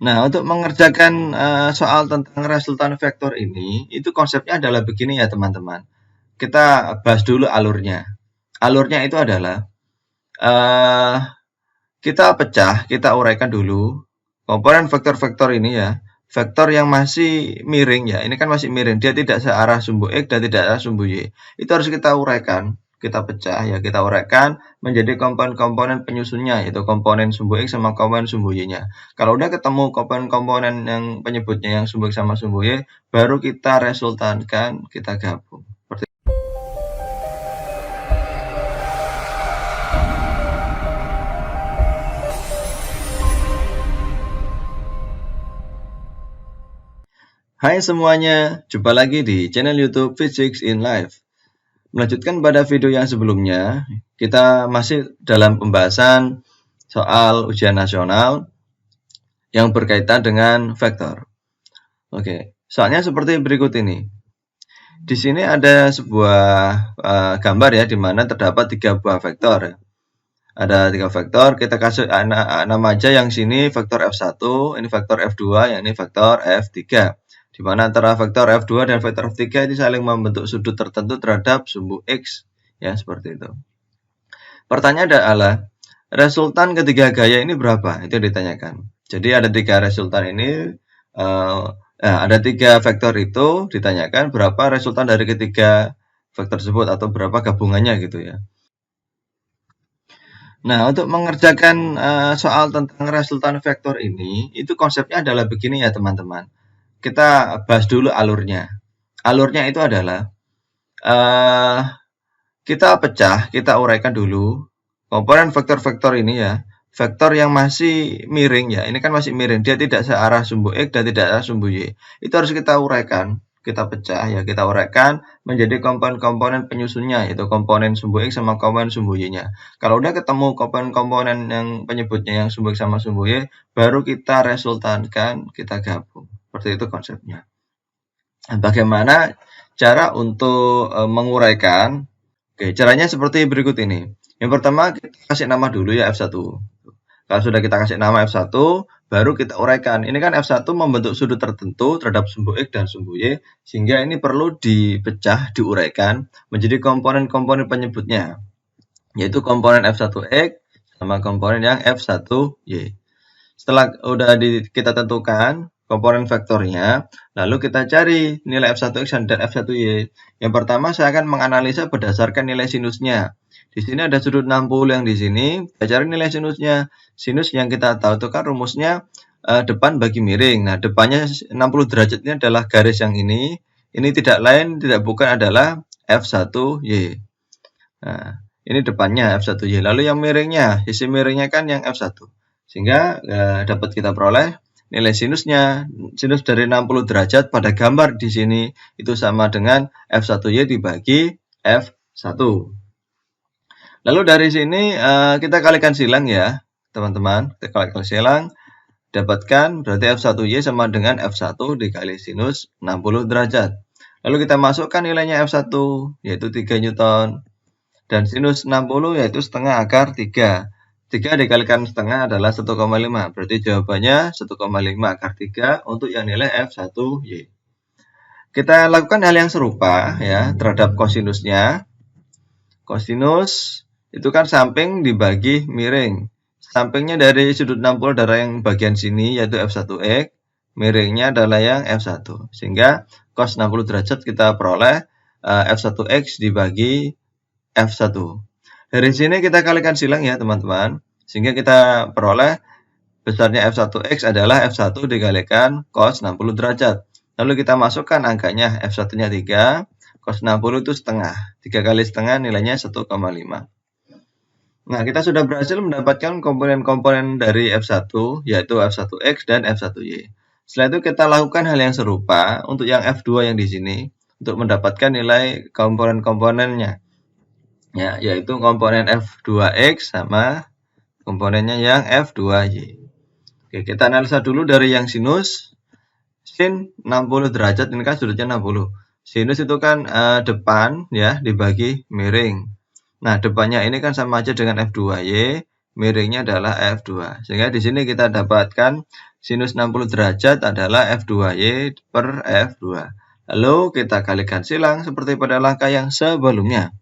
Nah, untuk mengerjakan soal tentang resultan vektor ini, itu konsepnya adalah begini ya teman-teman. Kita bahas dulu alurnya. Alurnya itu adalah eh, kita pecah, kita uraikan dulu komponen vektor-vektor ini ya. Vektor yang masih miring ya, ini kan masih miring, dia tidak searah sumbu X dan tidak searah sumbu Y. Itu harus kita uraikan, kita pecah ya, kita uraikan menjadi komponen-komponen penyusunnya, yaitu komponen sumbu X sama komponen sumbu Y-nya. Kalau udah ketemu komponen-komponen yang penyebutnya yang sumbu X sama sumbu Y, baru kita resultankan, kita gabung. Hai semuanya, jumpa lagi di channel YouTube Physics in Life. Melanjutkan pada video yang sebelumnya, kita masih dalam pembahasan soal ujian nasional yang berkaitan dengan vektor. Oke, soalnya seperti berikut ini. Di sini ada sebuah gambar ya, di mana terdapat 3 buah vektor. Ya. Ada 3 vektor, kita kasih nama aja yang sini vektor F1, ini vektor F2, yang ini vektor F3. Di mana antara vektor F2 dan vektor F3 ini saling membentuk sudut tertentu terhadap sumbu X. Ya, seperti itu. Pertanyaan adalah, resultan ketiga gaya ini berapa? Itu ditanyakan. Jadi ada 3 resultan ini, ada 3 vektor itu ditanyakan berapa resultan dari ketiga vektor tersebut atau berapa gabungannya gitu ya. Nah, untuk mengerjakan soal tentang resultan vektor ini, itu konsepnya adalah begini ya teman-teman. Kita bahas dulu alurnya. Alurnya itu adalah kita pecah, kita uraikan dulu komponen vektor-vektor ini ya. Vektor yang masih miring ya, ini kan masih miring, dia tidak searah sumbu X dan tidak searah sumbu Y. Itu harus kita uraikan, kita pecah ya, kita uraikan menjadi komponen-komponen penyusunnya, yaitu komponen sumbu X sama komponen sumbu Y-nya. Kalau udah ketemu komponen-komponen yang penyebutnya yang sumbu X sama sumbu Y, baru kita resultankan, kita gabung. Seperti itu konsepnya. Bagaimana cara untuk menguraikan? Oke, caranya seperti berikut ini. Yang pertama, kita kasih nama dulu ya F1. Kalau sudah kita kasih nama F1, baru kita uraikan. Ini kan F1 membentuk sudut tertentu terhadap sumbu X dan sumbu Y, sehingga ini perlu dipecah, diuraikan menjadi komponen-komponen penyebutnya, yaitu komponen F1X sama komponen yang F1Y. Setelah udah kita tentukan komponen vektornya, lalu kita cari nilai F1X dan F1Y. Yang pertama saya akan menganalisa berdasarkan nilai sinusnya. Di sini ada sudut 60 yang di sini, kita cari nilai sinusnya. Sinus yang kita tahu itu kan rumusnya depan bagi miring. Nah, depannya 60 derajat ini adalah garis yang ini. Ini tidak lain, tidak bukan adalah F1Y. Nah, ini depannya F1Y. Lalu yang miringnya, sisi miringnya kan yang F1. Sehingga dapat kita peroleh nilai sinusnya. Sinus dari 60 derajat pada gambar di sini itu sama dengan F1Y dibagi F1. Lalu dari sini kita kalikan silang ya, teman-teman. Kita kalikan silang, dapatkan berarti F1Y sama dengan F1 dikali sinus 60 derajat. Lalu kita masukkan nilainya F1, yaitu 3 Newton. Dan sinus 60 yaitu setengah akar 3. 3 dikalikan setengah adalah 1,5. Berarti jawabannya 1,5 akar 3 untuk yang nilai F1Y. Kita lakukan hal yang serupa ya terhadap kosinusnya. Kosinus itu kan samping dibagi miring. Sampingnya dari sudut 60 adalah yang bagian sini yaitu F1X. Miringnya adalah yang F1. Sehingga cos 60 derajat kita peroleh F1X dibagi F1. Dari sini kita kalikan silang ya teman-teman. Sehingga kita peroleh besarnya F1X adalah F1 dikalikan cos 60 derajat. Lalu kita masukkan angkanya, F1-nya 3, cos 60 itu setengah. 3 kali setengah nilainya 1,5. Nah, kita sudah berhasil mendapatkan komponen-komponen dari F1, yaitu F1X dan F1Y. Setelah itu kita lakukan hal yang serupa untuk yang F2 yang di sini, untuk mendapatkan nilai komponen-komponennya. Ya, yaitu komponen F2X sama komponennya yang F2Y. Oke, kita analisa dulu dari yang sinus. Sin 60 derajat, ini kan sudutnya 60. Sinus itu kan depan ya dibagi miring. Nah, depannya ini kan sama aja dengan F2Y, miringnya adalah F2. Sehingga di sini kita dapatkan sinus 60 derajat adalah F2Y per F2. Lalu kita kalikan silang seperti pada langkah yang sebelumnya.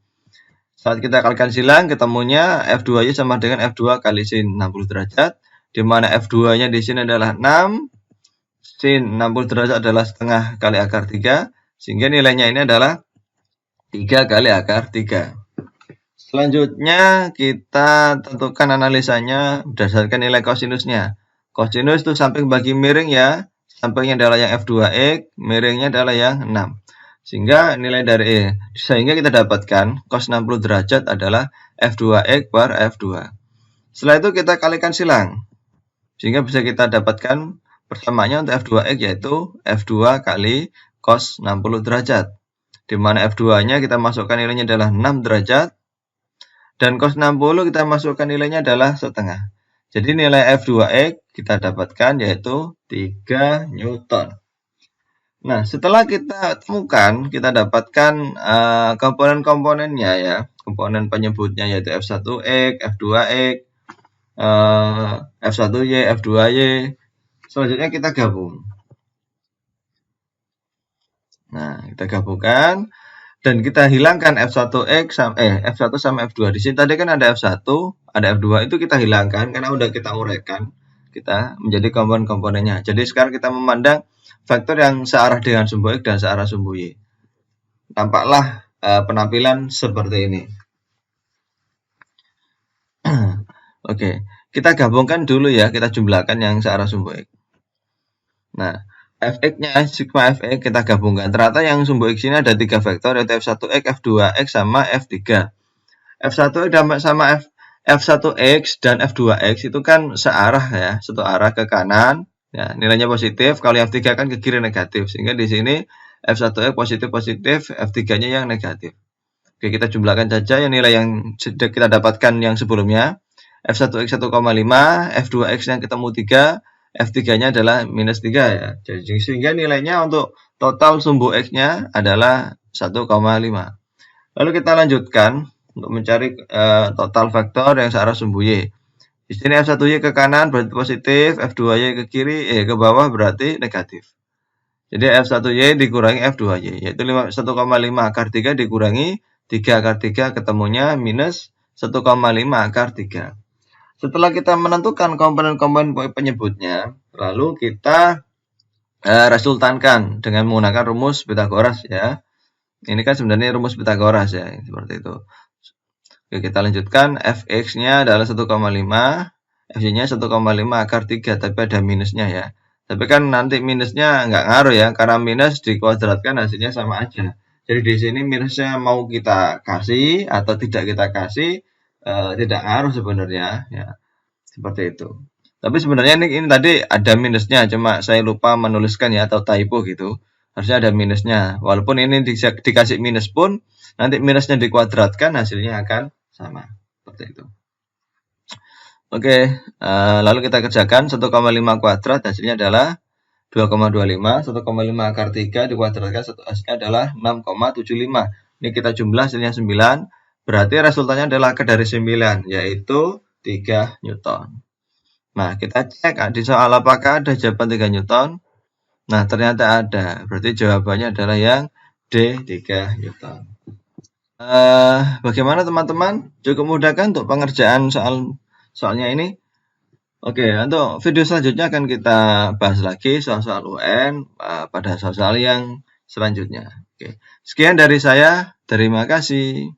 Saat kita kalikan silang, ketemunya F2Y sama dengan F2 kali sin 60 derajat, di mana F2-nya di sini adalah 6, sin 60 derajat adalah setengah kali akar 3, sehingga nilainya ini adalah 3 kali akar 3. Selanjutnya kita tentukan analisanya berdasarkan nilai kosinusnya. Kosinus itu samping bagi miring ya, sampingnya adalah yang F2X, miringnya adalah yang 6. Sehingga nilai dari sehingga kita dapatkan cos 60 derajat adalah F2X per F2. Setelah itu kita kalikan silang. Sehingga bisa kita dapatkan persamaannya untuk F2X yaitu F2 kali cos 60 derajat. Di mana F2-nya kita masukkan nilainya adalah 6 derajat. Dan cos 60 kita masukkan nilainya adalah setengah. Jadi nilai F2X kita dapatkan yaitu 3 Newton. Nah, setelah kita temukan, kita dapatkan komponen-komponennya ya. Komponen penyebutnya yaitu F1X, F2X, F1Y, F2Y. Selanjutnya kita gabung. Nah, kita gabungkan dan kita hilangkan F1X F1 sama F2. Di sini tadi kan ada F1, ada F2, itu kita hilangkan karena udah kita uraikan. Kita menjadi komponen-komponennya. Jadi sekarang kita memandang vektor yang searah dengan sumbu X dan searah sumbu Y. Tampaklah penampilan seperti ini. Oke, kita gabungkan dulu ya, kita jumlahkan yang searah sumbu X. Nah, Fx-nya, sigma Fx kita gabungkan. Ternyata yang sumbu X ini ada 3 vektor, yaitu F1X, F2X, sama F3. F1X sama F1X dan F2X itu kan searah ya, satu arah ke kanan. Ya, nilainya positif, kalau yang F3 kan ke kiri negatif. Sehingga di sini F1X positif-positif, F3-nya yang negatif. Oke, kita jumlahkan saja yang nilai yang sudah kita dapatkan yang sebelumnya. F1X 1,5, F2X yang ketemu 3, F3-nya adalah minus 3 ya. Jadi sehingga nilainya untuk total sumbu X-nya adalah 1,5. Lalu kita lanjutkan untuk mencari total vektor yang searah sumbu Y. Di sini F1Y ke kanan berarti positif, F2Y ke kiri, ke bawah berarti negatif. Jadi F1Y dikurangi F2Y, yaitu 1,5 akar 3 dikurangi 3 akar 3 ketemunya minus 1,5 akar 3. Setelah kita menentukan komponen-komponen penyebutnya, lalu kita resultankan dengan menggunakan rumus Pythagoras ya. Ini kan sebenarnya rumus Pythagoras ya, seperti itu. Oke, kita lanjutkan. Fx-nya adalah 1,5, Fy-nya 1,5 akar 3, tapi ada minusnya ya. Tapi kan nanti minusnya nggak ngaruh ya, karena minus dikuadratkan hasilnya sama aja. Jadi di sini minusnya mau kita kasih atau tidak kita kasih, tidak ngaruh sebenarnya ya. Seperti itu. Tapi sebenarnya ini tadi ada minusnya, cuma saya lupa menuliskan ya, atau typo gitu. Harusnya ada minusnya. Walaupun ini dikasih minus pun, nanti minusnya dikuadratkan hasilnya akan sama. Seperti itu. Oke, lalu kita kerjakan 1,5 kuadrat hasilnya adalah 2,25. 1,5 akar 3 dikuadratkan hasilnya adalah 6,75. Ini kita jumlah hasilnya 9. Berarti resultannya adalah akar dari 9, yaitu 3 Newton. Nah, kita cek di soal apakah ada jawaban 3 Newton. Nah, ternyata ada. Berarti jawabannya adalah yang D, 3 Newton. Bagaimana teman-teman? Cukup mudah kan untuk pengerjaan soalnya ini? Oke, untuk video selanjutnya akan kita bahas lagi soal-soal UN pada soal-soal yang selanjutnya. Oke, sekian dari saya. Terima kasih.